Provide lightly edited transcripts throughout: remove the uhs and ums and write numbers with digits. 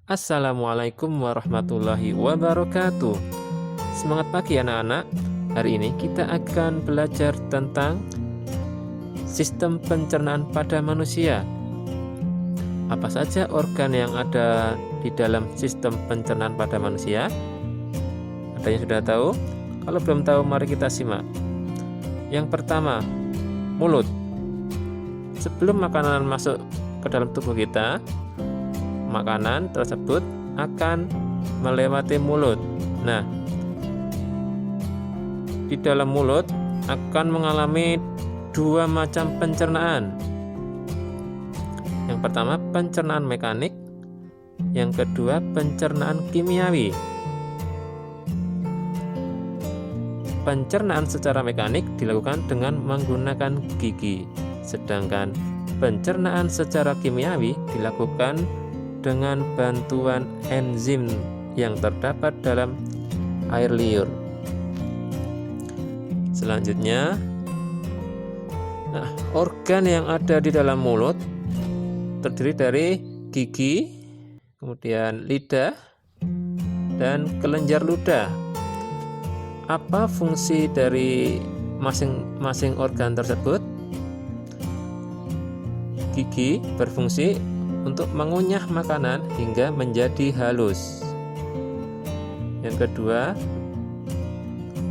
Assalamualaikum warahmatullahi wabarakatuh. Semangat pagi anak-anak. Hari ini kita akan belajar tentang sistem pencernaan pada manusia. Apa saja organ yang ada di dalam sistem pencernaan pada manusia? Ada yang sudah tahu? Kalau belum tahu, mari kita simak. Yang pertama, mulut. Sebelum makanan masuk ke dalam tubuh kita, makanan tersebut akan melewati mulut. Nah, di dalam mulut akan mengalami dua macam pencernaan. Yang pertama, pencernaan mekanik. Yang kedua, pencernaan kimiawi. Pencernaan secara mekanik dilakukan dengan menggunakan gigi, sedangkan pencernaan secara kimiawi dilakukan dengan bantuan enzim yang terdapat dalam air liur. Selanjutnya, organ yang ada di dalam mulut terdiri dari gigi, kemudian lidah, dan kelenjar ludah. Apa fungsi dari masing-masing organ tersebut? Gigi berfungsi untuk mengunyah makanan hingga menjadi halus. Yang kedua,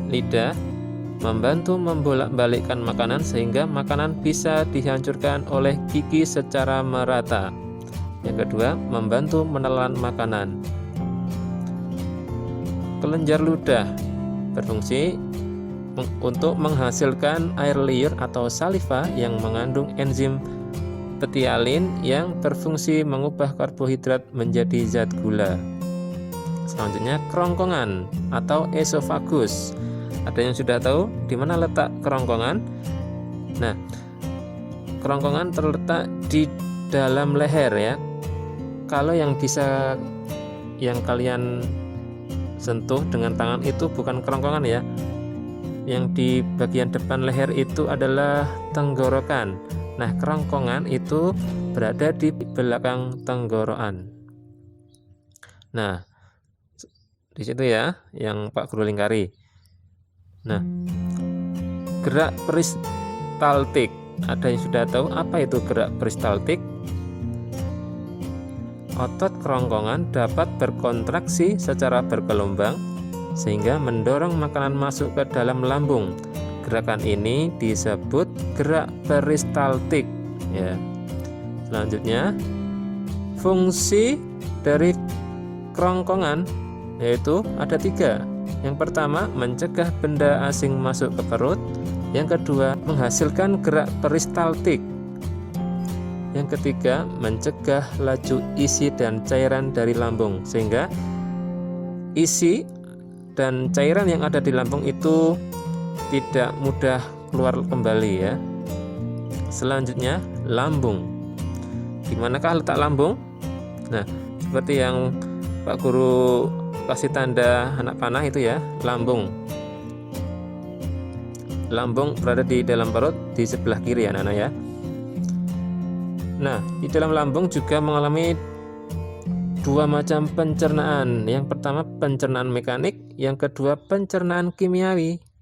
lidah membantu membolak-balikkan makanan sehingga makanan bisa dihancurkan oleh gigi secara merata. Yang kedua, membantu menelan makanan. Kelenjar ludah berfungsi untuk menghasilkan air liur atau saliva yang mengandung enzim petialin yang berfungsi mengubah karbohidrat menjadi zat gula. Selanjutnya, kerongkongan atau esofagus. Ada yang sudah tahu di mana letak kerongkongan? Nah, kerongkongan terletak di dalam leher ya. Kalau yang kalian sentuh dengan tangan itu bukan kerongkongan ya. Yang di bagian depan leher itu adalah tenggorokan. Nah, kerongkongan itu berada di belakang tenggorokan. Nah, di situ ya yang Pak Guru lingkari. Nah, gerak peristaltik. Ada yang sudah tahu apa itu gerak peristaltik? Otot kerongkongan dapat berkontraksi secara bergelombang sehingga mendorong makanan masuk ke dalam lambung. Gerakan ini disebut gerak peristaltik ya. Selanjutnya, fungsi dari kerongkongan yaitu ada 3. Yang pertama, mencegah benda asing masuk ke perut. Yang kedua, menghasilkan gerak peristaltik. Yang ketiga, mencegah laju isi dan cairan dari lambung sehingga isi dan cairan yang ada di lambung itu tidak mudah keluar kembali ya. Selanjutnya, lambung. Di manakah letak lambung? Nah, seperti yang Pak Guru kasih tanda anak panah itu ya, lambung. Lambung berada di dalam perut di sebelah kiri anak-anak ya. Nah, di dalam lambung juga mengalami dua macam pencernaan. Yang pertama, pencernaan mekanik. Yang kedua, pencernaan kimiawi.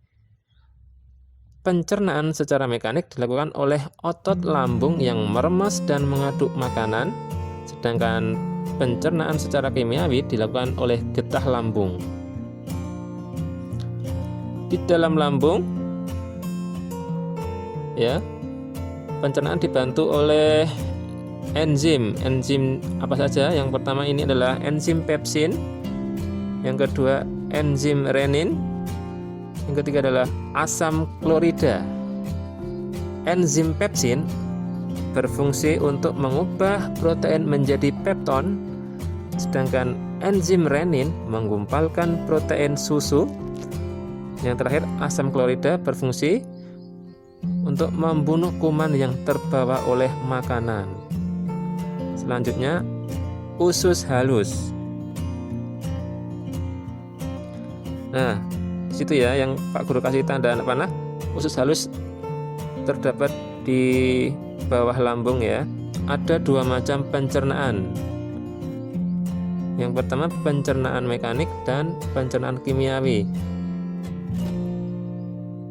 Pencernaan secara mekanik dilakukan oleh otot lambung yang meremas dan mengaduk makanan, sedangkan pencernaan secara kimiawi dilakukan oleh getah lambung. Di dalam lambung ya, pencernaan dibantu oleh enzim. Enzim apa saja? Yang pertama ini adalah enzim pepsin. Yang kedua, enzim renin. Yang ketiga adalah asam klorida. Enzim pepsin berfungsi untuk mengubah protein menjadi pepton, sedangkan enzim renin menggumpalkan protein susu. Yang terakhir, asam klorida berfungsi untuk membunuh kuman yang terbawa oleh makanan. Selanjutnya, usus halus. Nah, di situ ya yang Pak Guru kasih tanda anak panah, usus halus terdapat di bawah lambung ya. Ada dua macam pencernaan. Yang pertama pencernaan mekanik dan pencernaan kimiawi.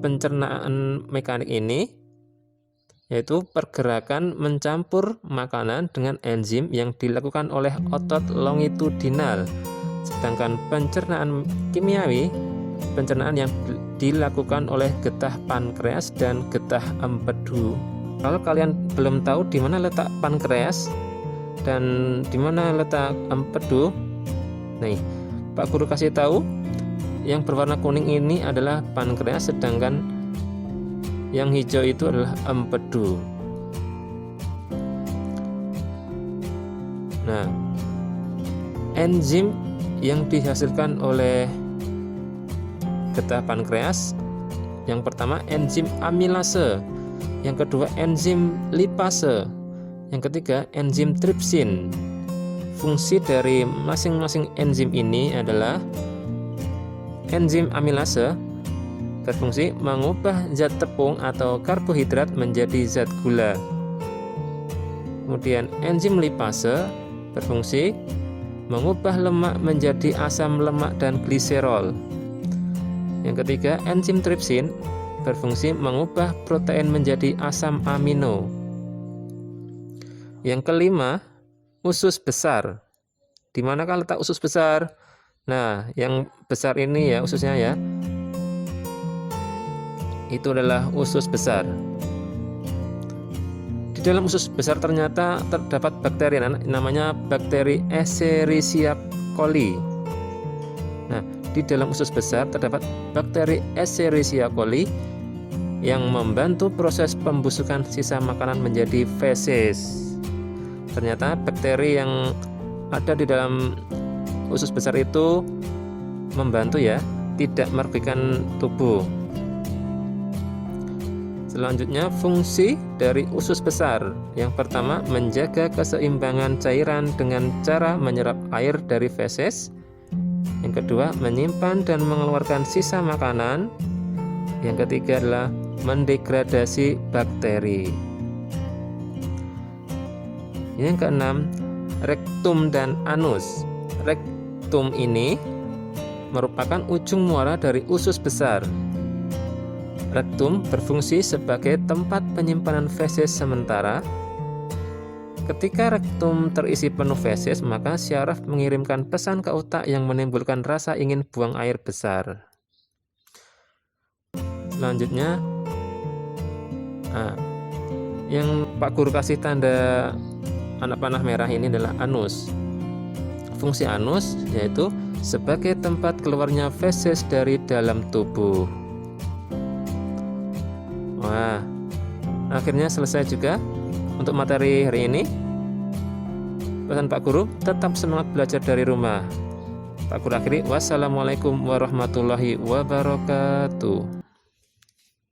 Pencernaan mekanik ini yaitu pergerakan mencampur makanan dengan enzim yang dilakukan oleh otot longitudinal. Sedangkan pencernaan kimiawi, pencernaan yang dilakukan oleh getah pankreas dan getah empedu. Kalau kalian belum tahu di mana letak pankreas dan di mana letak empedu, nih Pak Guru kasih tahu, yang berwarna kuning ini adalah pankreas, sedangkan yang hijau itu adalah empedu. Nah, enzim yang dihasilkan oleh getah pankreas, yang pertama enzim amilase, yang kedua enzim lipase, yang ketiga enzim tripsin. Fungsi dari masing-masing enzim ini adalah enzim amilase berfungsi mengubah zat tepung atau karbohidrat menjadi zat gula. Kemudian enzim lipase berfungsi mengubah lemak menjadi asam lemak dan gliserol. Yang ketiga, enzim tripsin berfungsi mengubah protein menjadi asam amino. Yang kelima, usus besar. Di manakah letak usus besar? Nah, yang besar ini ya ususnya ya, itu adalah usus besar. Di dalam usus besar ternyata terdapat bakteri namanya bakteri Escherichia coli. Nah, di dalam usus besar terdapat bakteri Escherichia coli yang membantu proses pembusukan sisa makanan menjadi feses. Ternyata bakteri yang ada di dalam usus besar itu membantu ya, tidak merugikan tubuh. Selanjutnya, fungsi dari usus besar. Yang pertama, menjaga keseimbangan cairan dengan cara menyerap air dari feses. Yang kedua, menyimpan dan mengeluarkan sisa makanan. Yang ketiga adalah mendegradasi bakteri. Yang keenam, rektum dan anus. Rektum ini merupakan ujung muara dari usus besar. Rektum berfungsi sebagai tempat penyimpanan feses sementara. Ketika rektum terisi penuh feses, maka syaraf mengirimkan pesan ke otak yang menimbulkan rasa ingin buang air besar. Selanjutnya, yang Pak Guru kasih tanda anak panah merah ini adalah anus. Fungsi anus yaitu sebagai tempat keluarnya feses dari dalam tubuh. Wah, akhirnya selesai juga untuk materi hari ini. Pesan Pak Guru, tetap semangat belajar dari rumah. Pak Guru akhiri, wassalamualaikum warahmatullahi wabarakatuh.